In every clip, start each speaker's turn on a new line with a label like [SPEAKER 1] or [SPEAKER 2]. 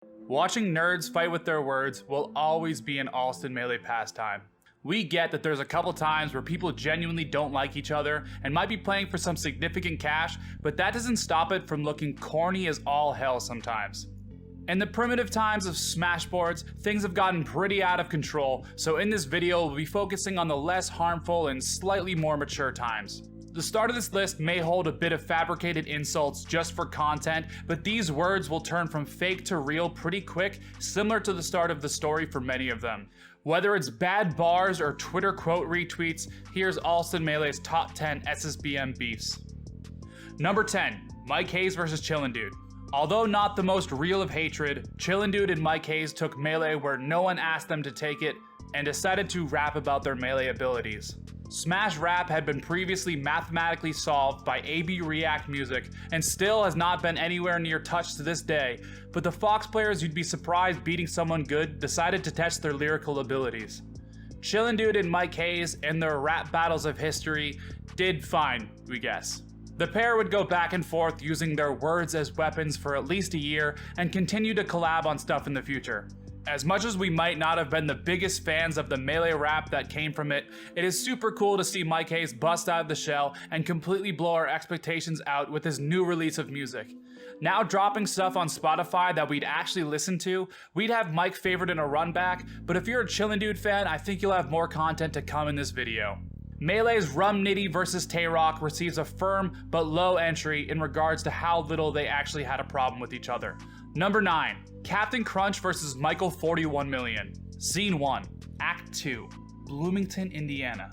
[SPEAKER 1] Watching nerds fight with their words will always be an Allston melee pastime. We get that there's a couple times where people genuinely don't like each other and might be playing for some significant cash, but that doesn't stop it from looking corny as all hell sometimes. In the primitive times of Smashboards, things have gotten pretty out of control, so in this video we'll be focusing on the less harmful and slightly more mature times. The start of this list may hold a bit of fabricated insults just for content, but these words will turn from fake to real pretty quick, similar to the start of the story for many of them. Whether it's bad bars or Twitter quote retweets, here's Allston Melee's top 10 SSBM Beefs. Number 10, Mike Hayes vs Chillin Dude. Although not the most real of hatred, Chillin Dude and Mike Hayes took Melee where no one asked them to take it and decided to rap about their Melee abilities. Smash Rap had been previously mathematically solved by AB React Music and still has not been anywhere near touched to this day, but the Fox players you'd be surprised beating someone good decided to test their lyrical abilities. Chillin Dude and Mike Hayes in their rap battles of history did fine, we guess. The pair would go back and forth using their words as weapons for at least a year and continue to collab on stuff in the future. As much as we might not have been the biggest fans of the melee rap that came from it, it is super cool to see Mike Hayes bust out of the shell and completely blow our expectations out with his new release of music. Now dropping stuff on Spotify that we'd actually listen to, we'd have Mike favored in a run back, but if you're a Chillin Dude fan, I think you'll have more content to come in this video. Melee's Rum Nitty vs Tay-Rock receives a firm but low entry in regards to how little they actually had a problem with each other. Number 9, Captain Crunch vs Michael 41 Million. Scene 1, Act 2, Bloomington, Indiana.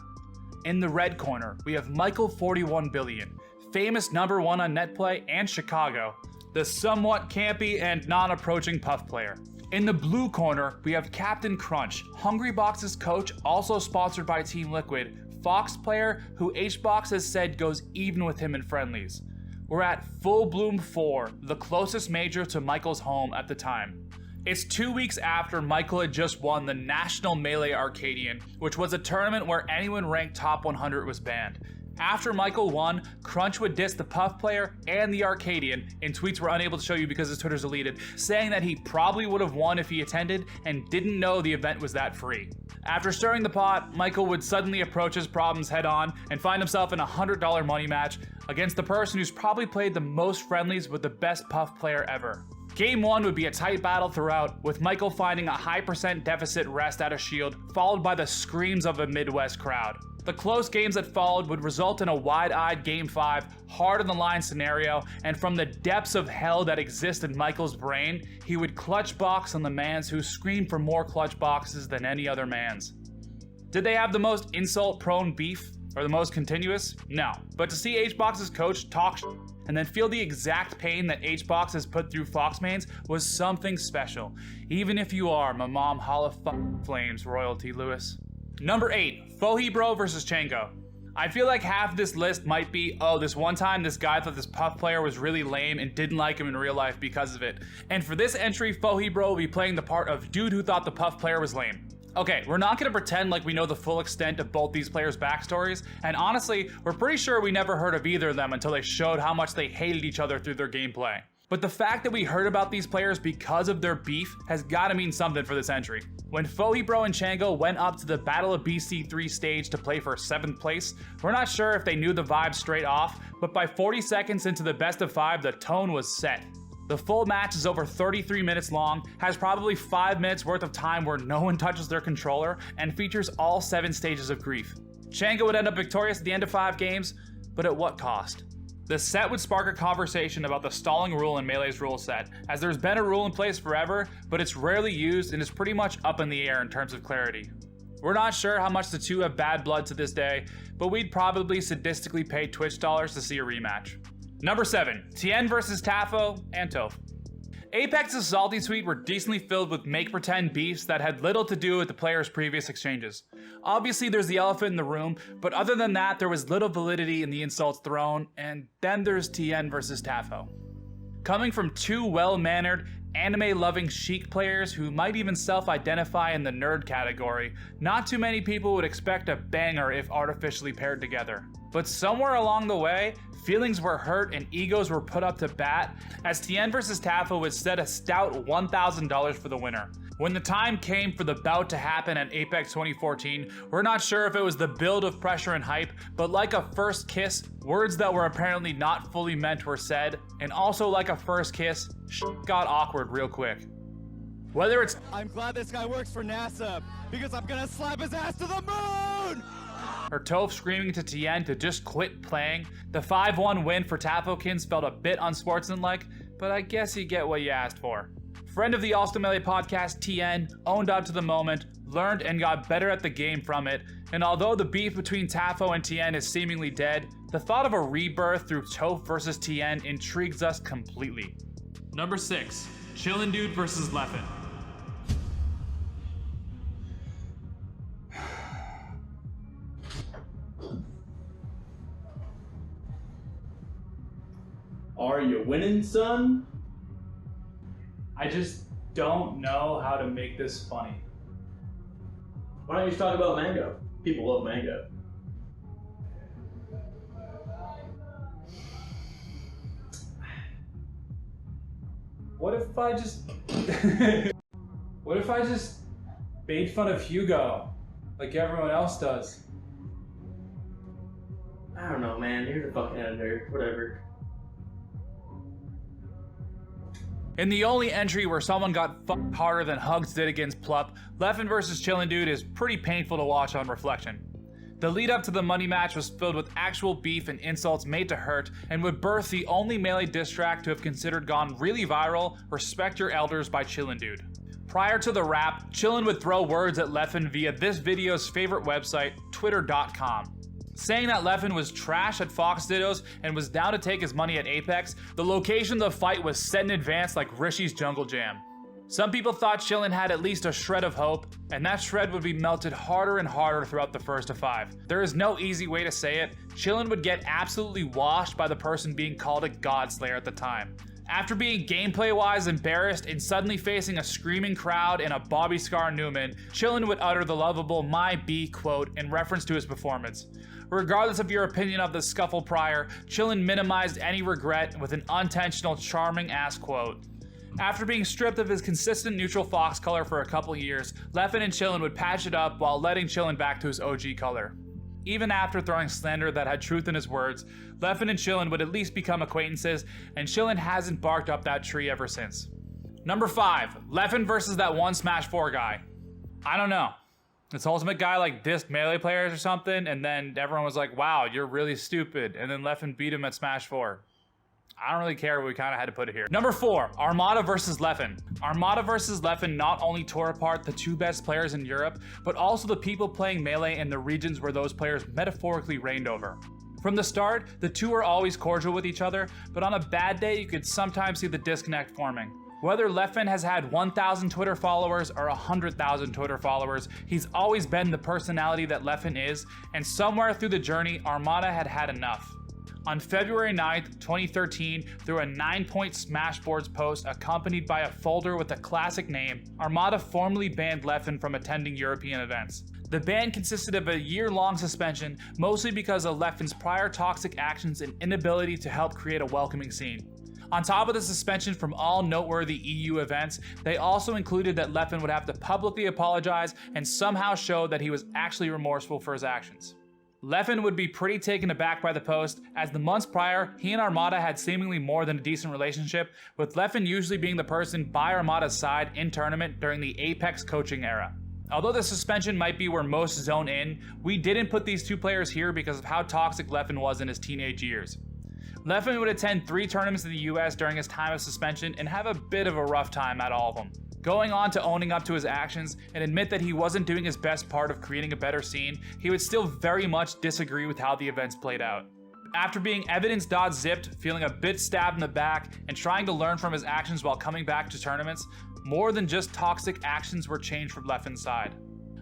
[SPEAKER 1] In the red corner, we have Michael 41 Billion, famous number 1 on Netplay and Chicago, the somewhat campy and non-approaching Puff player. In the blue corner, we have Captain Crunch, Hungrybox's coach, also sponsored by Team Liquid, Fox player who HBox has said goes even with him in friendlies. We're at Full Bloom 4, the closest major to Michael's home at the time. It's 2 weeks after Michael had just won the National Melee Arcadian, which was a tournament where anyone ranked top 100 was banned. After Michael won, Crunch would diss the Puff player and the Arcadian in tweets we're unable to show you because his Twitter's deleted, saying that he probably would have won if he attended and didn't know the event was that free. After stirring the pot, Michael would suddenly approach his problems head on and find himself in a $100 money match against the person who's probably played the most friendlies with the best Puff player ever. Game 1 would be a tight battle throughout, with Michael finding a high % deficit rest out of shield, followed by the screams of a Midwest crowd. The close games that followed would result in a wide-eyed Game 5, hard-on-the-line scenario, and from the depths of hell that exist in Michael's brain, he would clutch box on the mans who screamed for more clutch boxes than any other mans. Did they have the most insult-prone beef? Or the most continuous? No. But to see HBox's coach talk and then feel the exact pain that HBox has put through Fox mains was something special. Even if you are my mom Hall of Flames royalty, Lewis. Number 8, FoheBro vs Chango. I feel like half this list might be, oh, this one time this guy thought this Puff player was really lame and didn't like him in real life because of it. And for this entry, FoheBro will be playing the part of dude who thought the Puff player was lame. Okay, we're not gonna pretend like we know the full extent of both these players' backstories, and honestly, we're pretty sure we never heard of either of them until they showed how much they hated each other through their gameplay. But the fact that we heard about these players because of their beef has gotta mean something for this entry. When FoheBro and Chango went up to the Battle of BC3 stage to play for 7th place, we're not sure if they knew the vibe straight off, but by 40 seconds into the best of 5, the tone was set. The full match is over 33 minutes long, has probably 5 minutes worth of time where no one touches their controller, and features all 7 stages of grief. Chango would end up victorious at the end of 5 games, but at what cost? The set would spark a conversation about the stalling rule in Melee's rule set, as there's been a rule in place forever, but it's rarely used and is pretty much up in the air in terms of clarity. We're not sure how much the two have bad blood to this day, but we'd probably sadistically pay Twitch dollars to see a rematch. Number 7, Tien vs Taffo and Toph. Apex's salty tweet were decently filled with make-pretend beefs that had little to do with the players' previous exchanges. Obviously there's the elephant in the room, but other than that there was little validity in the insults thrown, and then there's Tien vs Taffo. Coming from two well-mannered, anime-loving chic players who might even self-identify in the nerd category, not too many people would expect a banger if artificially paired together. But somewhere along the way, feelings were hurt and egos were put up to bat as Tien vs Taffo would set a stout $1,000 for the winner. When the time came for the bout to happen at Apex 2014, we're not sure if it was the build of pressure and hype, but like a first kiss, words that were apparently not fully meant were said, and also like a first kiss, shit got awkward real quick. Whether it's
[SPEAKER 2] I'm glad this guy works for NASA, because I'm gonna slap his ass to the moon!
[SPEAKER 1] or Toph screaming to Tien to just quit playing, the 5-1 win for Taffokins felt a bit unsportsmanlike, but I guess you get what you asked for. Friend of the Allston Melee podcast, Tien, owned up to the moment, learned and got better at the game from it, and although the beef between Taffo and Tien is seemingly dead, the thought of a rebirth through Toph versus Tien intrigues us completely. Number 6, Chillin Dude versus Leffen.
[SPEAKER 3] Are you winning, son?
[SPEAKER 1] I just don't know how to make this funny.
[SPEAKER 3] Why don't you just talk about mango? People love mango.
[SPEAKER 1] What if I just... What if I just made fun of Hugo like everyone else does?
[SPEAKER 3] I don't know, man. You're the fucking editor. Whatever.
[SPEAKER 1] In the only entry where someone got fucked harder than Hugs did against Plup, Leffen vs Chillin Dude is pretty painful to watch on reflection. The lead up to the money match was filled with actual beef and insults made to hurt, and would birth the only melee diss track to have considered gone really viral, Respect Your Elders by Chillin Dude. Prior to the rap, Chillin would throw words at Leffen via this video's favorite website, twitter.com. Saying that Leffen was trash at Fox Dittos and was down to take his money at Apex, the location of the fight was set in advance like Rishi's Jungle Jam. Some people thought Chillin had at least a shred of hope, and that shred would be melted harder and harder throughout the first of 5. There is no easy way to say it, Chillin would get absolutely washed by the person being called a Godslayer at the time. After being gameplay-wise embarrassed and suddenly facing a screaming crowd and a Bobby Scar Newman, Chillin would utter the lovable "My B" quote in reference to his performance. Regardless of your opinion of the scuffle prior, Chillin minimized any regret with an unintentional charming-ass quote. After being stripped of his consistent neutral fox color for a couple years, Leffen and Chillin would patch it up while letting Chillin back to his OG color. Even after throwing slander that had truth in his words, Leffen and Chillin would at least become acquaintances, and Chillin hasn't barked up that tree ever since. Number 5, Leffen versus that one Smash 4 guy. I don't know. This ultimate guy like dissed melee players or something, and then everyone was like, wow, you're really stupid, and then Leffen beat him at Smash 4. I don't really care, but we kind of had to put it here. Number 4, Armada versus Leffen. Armada versus Leffen not only tore apart the two best players in Europe, but also the people playing Melee in the regions where those players metaphorically reigned over. From the start, the two were always cordial with each other, but on a bad day, you could sometimes see the disconnect forming. Whether Leffen has had 1,000 Twitter followers or 100,000 Twitter followers, he's always been the personality that Leffen is, and somewhere through the journey, Armada had had enough. On February 9th, 2013, through a 9-point Smashboards post accompanied by a folder with a classic name, Armada formally banned Leffen from attending European events. The ban consisted of a year-long suspension, mostly because of Leffen's prior toxic actions and inability to help create a welcoming scene. On top of the suspension from all noteworthy EU events, they also included that Leffen would have to publicly apologize and somehow show that he was actually remorseful for his actions. Leffen would be pretty taken aback by the post, as the months prior, he and Armada had seemingly more than a decent relationship, with Leffen usually being the person by Armada's side in tournament during the Apex coaching era. Although the suspension might be where most zone in, we didn't put these two players here because of how toxic Leffen was in his teenage years. Leffen would attend 3 tournaments in the US during his time of suspension and have a bit of a rough time at all of them. Going on to owning up to his actions and admit that he wasn't doing his best part of creating a better scene, he would still very much disagree with how the events played out. After being evidence.zipped, feeling a bit stabbed in the back, and trying to learn from his actions while coming back to tournaments, more than just toxic actions were changed from Leffen's side.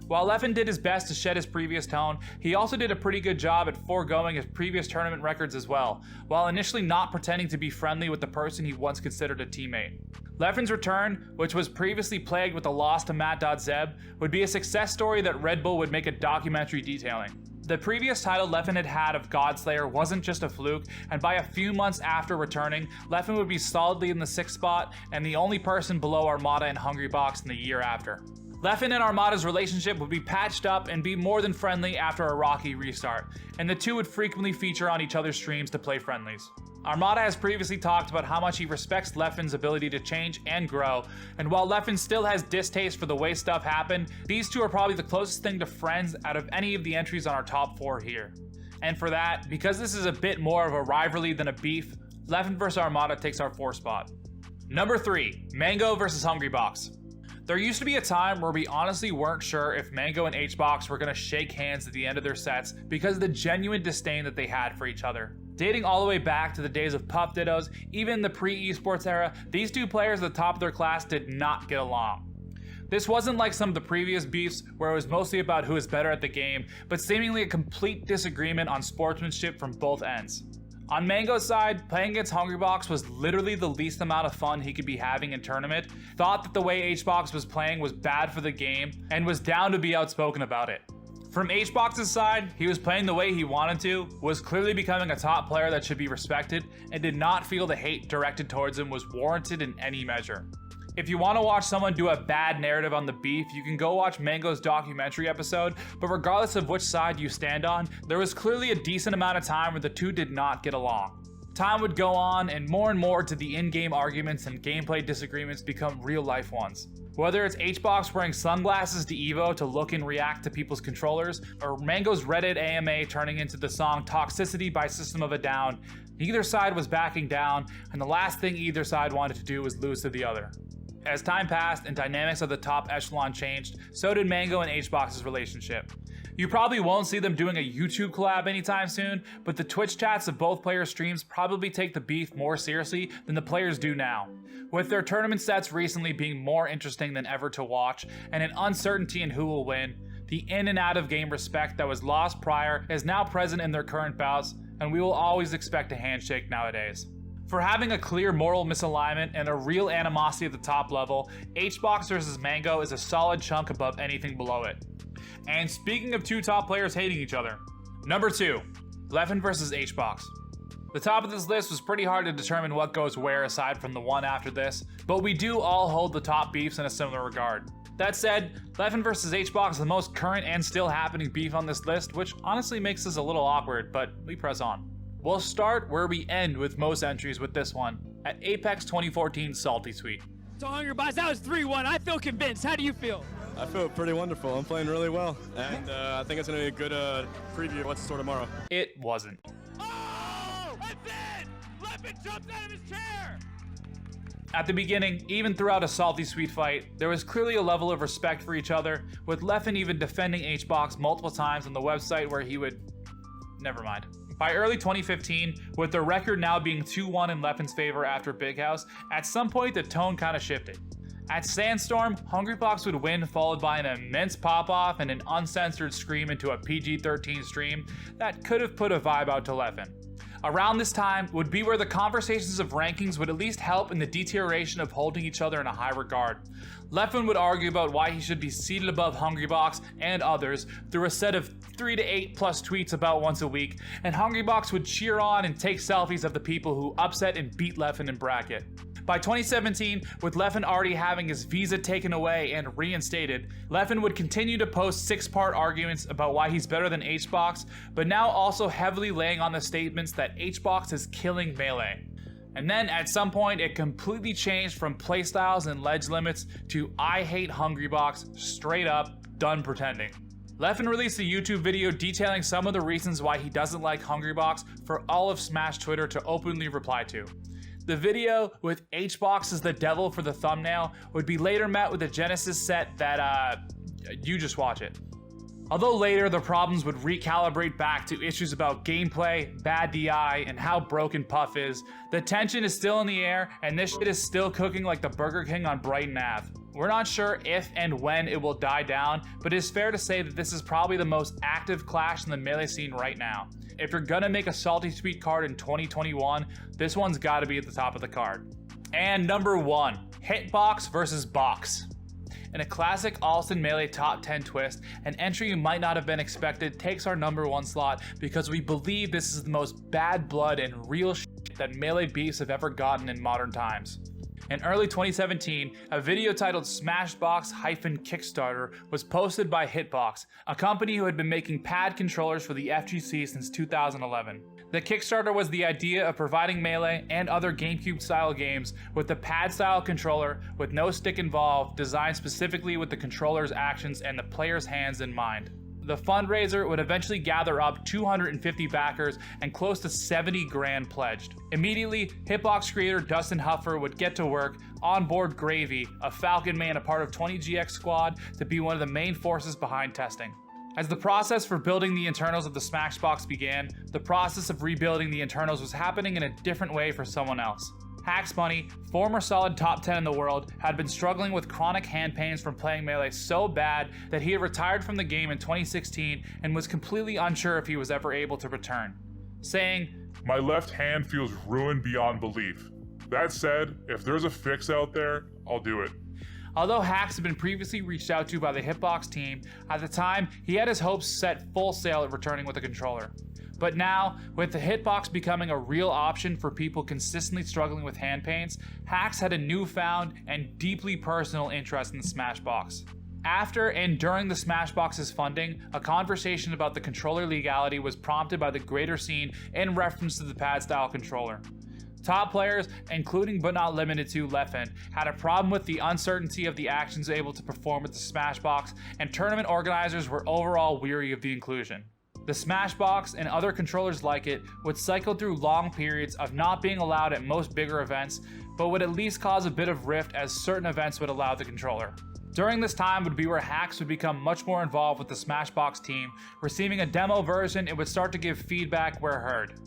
[SPEAKER 1] While Leffen did his best to shed his previous tone, he also did a pretty good job at foregoing his previous tournament records as well, while initially not pretending to be friendly with the person he once considered a teammate. Leffen's return, which was previously plagued with a loss to Matt.Zeb, would be a success story that Red Bull would make a documentary detailing. The previous title Leffen had of Godslayer wasn't just a fluke, and by a few months after returning, Leffen would be solidly in the 6th spot and the only person below Armada and Hungrybox in the year after. Leffen and Armada's relationship would be patched up and be more than friendly after a rocky restart, and the two would frequently feature on each other's streams to play friendlies. Armada has previously talked about how much he respects Leffen's ability to change and grow, and while Leffen still has distaste for the way stuff happened, these two are probably the closest thing to friends out of any of the entries on our top 4 here. And for that, because this is a bit more of a rivalry than a beef, Leffen vs Armada takes our 4th spot. Number 3, Mango vs Hungrybox. There used to be a time where we honestly weren't sure if Mango and Hitbox were going to shake hands at the end of their sets because of the genuine disdain that they had for each other. Dating all the way back to the days of Puff Dittos, even the pre-esports era, these two players at the top of their class did not get along. This wasn't like some of the previous beefs where it was mostly about who is better at the game, but seemingly a complete disagreement on sportsmanship from both ends. On Mango's side, playing against Hungrybox was literally the least amount of fun he could be having in tournament, thought that the way Hitbox was playing was bad for the game, and was down to be outspoken about it. From Hitbox's side, he was playing the way he wanted to, was clearly becoming a top player that should be respected, and did not feel the hate directed towards him was warranted in any measure. If you want to watch someone do a bad narrative on the beef, you can go watch Mango's documentary episode, but regardless of which side you stand on, there was clearly a decent amount of time where the two did not get along. Time would go on, and more to the in-game arguments and gameplay disagreements become real-life ones. Whether it's Hitbox wearing sunglasses to Evo to look and react to people's controllers, or Mango's Reddit AMA turning into the song Toxicity by System of a Down, neither side was backing down, and the last thing either side wanted to do was lose to the other. As time passed and dynamics of the top echelon changed, so did Mango and Hitbox's relationship. You probably won't see them doing a YouTube collab anytime soon, but the Twitch chats of both players' streams probably take the beef more seriously than the players do now. With their tournament sets recently being more interesting than ever to watch, and an uncertainty in who will win, the in and out of game respect that was lost prior is now present in their current bouts, and we will always expect a handshake nowadays. For having a clear moral misalignment and a real animosity at the top level, Hitbox vs Mango is a solid chunk above anything below it. And speaking of two top players hating each other, number 2, Leffen vs Hitbox. The top of this list was pretty hard to determine what goes where aside from the one after this, but we do all hold the top beefs in a similar regard. That said, Leffen vs Hitbox is the most current and still happening beef on this list, which honestly makes this a little awkward, but we press on. We'll start where we end with most entries with this one, at Apex 2014 Salty Suite.
[SPEAKER 2] So Hungrybox, that was 3-1. I feel convinced. How do you feel?
[SPEAKER 4] I feel pretty wonderful. I'm playing really well, and I think it's going to be a good preview of what's in store tomorrow.
[SPEAKER 1] It wasn't.
[SPEAKER 2] Oh! And then Leffen jumps out of his chair!
[SPEAKER 1] At the beginning, even throughout a Salty Suite fight, there was clearly a level of respect for each other, with Leffen even defending Hitbox multiple times on the website where he would... Never mind. By early 2015, with the record now being 2-1 in Leffen's favor after Big House, at some point the tone kinda shifted. At Sandstorm, Hungrybox would win, followed by an immense pop-off and an uncensored scream into a PG-13 stream that could have put a vibe out to Leffen. Around this time would be where the conversations of rankings would at least help in the deterioration of holding each other in a high regard. Leffen would argue about why he should be seated above Hungrybox and others through a set of 3 to 8 plus tweets about once a week, and Hungrybox would cheer on and take selfies of the people who upset and beat Leffen in bracket. By 2017, with Leffen already having his visa taken away and reinstated, Leffen would continue to post 6-part arguments about why he's better than Hitbox, but now also heavily laying on the statements that Hitbox is killing Melee. And then at some point, it completely changed from playstyles and ledge limits to I hate Hungrybox, straight up, done pretending. Leffen released a YouTube video detailing some of the reasons why he doesn't like Hungrybox for all of Smash Twitter to openly reply to. The video, with Hitbox as the devil for the thumbnail, would be later met with a Genesis set that, you just watch it. Although later the problems would recalibrate back to issues about gameplay, bad DI, and how broken Puff is, the tension is still in the air, and this shit is still cooking like the Burger King on Brighton Ave. We're not sure if and when it will die down, but it is fair to say that this is probably the most active clash in the Melee scene right now. If you're gonna make a Salty Suite card in 2021, this one's gotta be at the top of the card. And number 1, Hitbox vs Box. In a classic Allston Melee top 10 twist, an entry you might not have been expected takes our number 1 slot because we believe this is the most bad blood and real shit that Melee Beefs have ever gotten in modern times. In early 2017, a video titled Smashbox-Kickstarter was posted by Hitbox, a company who had been making pad controllers for the FGC since 2011. The Kickstarter was the idea of providing Melee and other GameCube-style games with the pad-style controller with no stick involved, designed specifically with the controller's actions and the player's hands in mind. The fundraiser would eventually gather up 250 backers and close to 70 grand pledged. Immediately, Hitbox creator Dustin Huffer would get to work on board Gravy, a Falcon man a part of 20GX Squad, to be one of the main forces behind testing. As the process for building the internals of the Smashbox began, the process of rebuilding the internals was happening in a different way for someone else. Hax Bunny, former solid top 10 in the world, had been struggling with chronic hand pains from playing Melee so bad that he had retired from the game in 2016 and was completely unsure if he was ever able to return, saying,
[SPEAKER 5] "My left hand feels ruined beyond belief. That said, if there's a fix out there, I'll do it."
[SPEAKER 1] Although Hax had been previously reached out to by the Hitbox team, at the time he had his hopes set full sail at returning with a controller. But now, with the Hitbox becoming a real option for people consistently struggling with hand pains, Hax had a newfound and deeply personal interest in the Smashbox. After and during the Smashbox's funding, a conversation about the controller legality was prompted by the greater scene in reference to the pad-style controller. Top players, including but not limited to Leffen, had a problem with the uncertainty of the actions able to perform with the Smashbox, and tournament organizers were overall weary of the inclusion. The Smashbox and other controllers like it would cycle through long periods of not being allowed at most bigger events, but would at least cause a bit of rift as certain events would allow the controller. During this time would be where Hax would become much more involved with the Smashbox team. Receiving a demo version, it would start to give feedback where heard.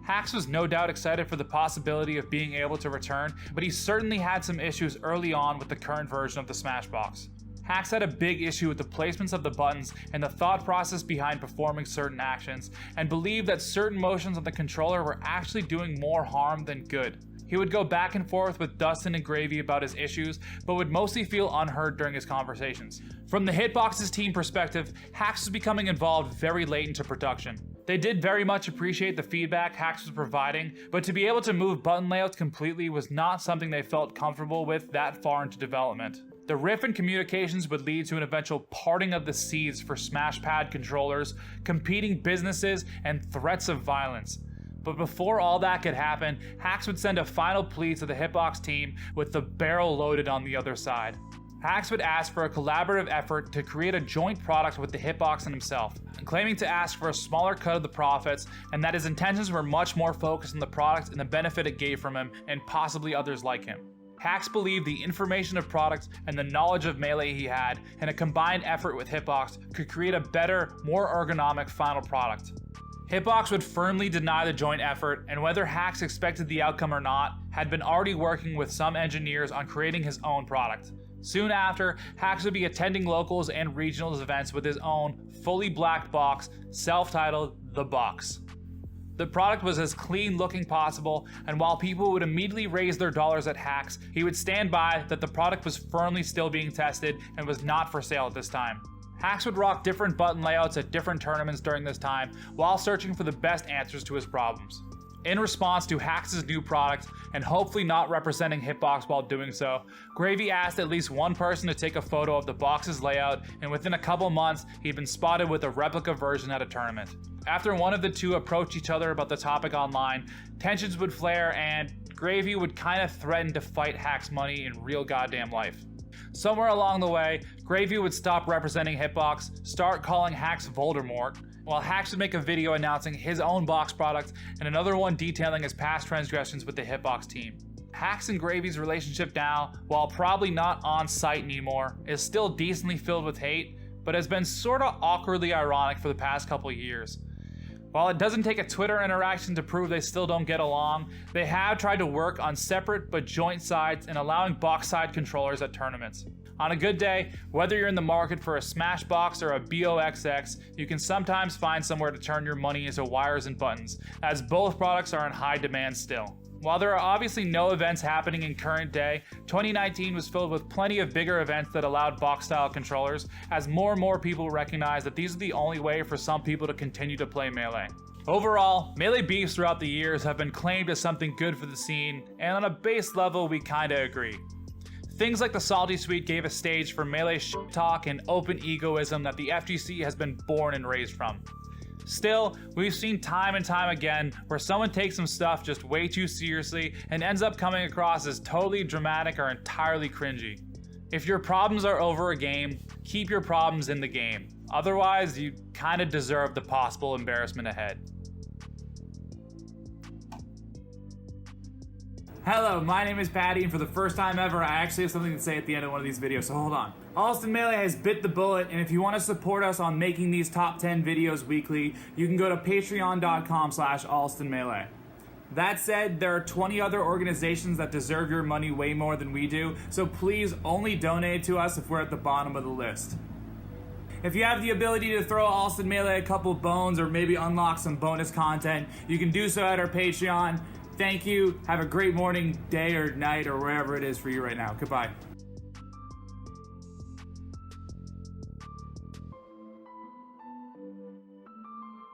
[SPEAKER 1] Hax was no doubt excited for the possibility of being able to return, but he certainly had some issues early on with the current version of the Smashbox. Hax had a big issue with the placements of the buttons and the thought process behind performing certain actions, and believed that certain motions on the controller were actually doing more harm than good. He would go back and forth with Dustin and Gravy about his issues, but would mostly feel unheard during his conversations. From the Hitbox's team perspective, Hax was becoming involved very late into production. They did very much appreciate the feedback Hax was providing, but to be able to move button layouts completely was not something they felt comfortable with that far into development. The riff in communications would lead to an eventual parting of the seas for Smashpad controllers, competing businesses, and threats of violence. But before all that could happen, Hax would send a final plea to the Hitbox team with the barrel loaded on the other side. Hax would ask for a collaborative effort to create a joint product with the Hitbox and himself, claiming to ask for a smaller cut of the profits, and that his intentions were much more focused on the product and the benefit it gave from him, and possibly others like him. Hax believed the information of product and the knowledge of Melee he had, and a combined effort with Hitbox could create a better, more ergonomic final product. Hitbox would firmly deny the joint effort, and whether Hax expected the outcome or not, had been already working with some engineers on creating his own product. Soon after, Hax would be attending locals and regionals events with his own, fully blacked box, self-titled The Box. The product was as clean looking possible, and while people would immediately raise their dollars at Hax, he would stand by that the product was firmly still being tested and was not for sale at this time. Hax would rock different button layouts at different tournaments during this time, while searching for the best answers to his problems. In response to Hax's new product, and hopefully not representing Hitbox while doing so, Gravy asked at least one person to take a photo of the box's layout, and within a couple months, he'd been spotted with a replica version at a tournament. After one of the two approached each other about the topic online, tensions would flare and Gravy would kind of threaten to fight Hax Money in real goddamn life. Somewhere along the way, Gravy would stop representing Hitbox, start calling Hax Voldemort, while Hax would make a video announcing his own box product and another one detailing his past transgressions with the Hitbox team. Hax and Gravy's relationship now, while probably not on site anymore, is still decently filled with hate, but has been sorta awkwardly ironic for the past couple years. While it doesn't take a Twitter interaction to prove they still don't get along, they have tried to work on separate but joint sides and allowing box side controllers at tournaments. On a good day, whether you're in the market for a Smashbox or a BOXX, you can sometimes find somewhere to turn your money into wires and buttons, as both products are in high demand still. While there are obviously no events happening in current day, 2019 was filled with plenty of bigger events that allowed box-style controllers, as more and more people recognize that these are the only way for some people to continue to play Melee. Overall, Melee beefs throughout the years have been claimed as something good for the scene, and on a base level, we kinda agree. Things like the Salty Suite gave a stage for Melee shit talk and open egoism that the FGC has been born and raised from. Still, we've seen time and time again where someone takes some stuff just way too seriously and ends up coming across as totally dramatic or entirely cringy. If your problems are over a game, keep your problems in the game. Otherwise, you kinda deserve the possible embarrassment ahead. Hello, my name is Patty, and for the first time ever, I actually have something to say at the end of one of these videos, so hold on. Allston Melee has bit the bullet, and if you want to support us on making these top 10 videos weekly, you can go to patreon.com/AllstonMelee. That said, there are 20 other organizations that deserve your money way more than we do, so please only donate to us if we're at the bottom of the list. If you have the ability to throw Allston Melee a couple bones or maybe unlock some bonus content, you can do so at our Patreon. Thank you. Have a great morning, day, or night, or wherever it is for you right now. Goodbye.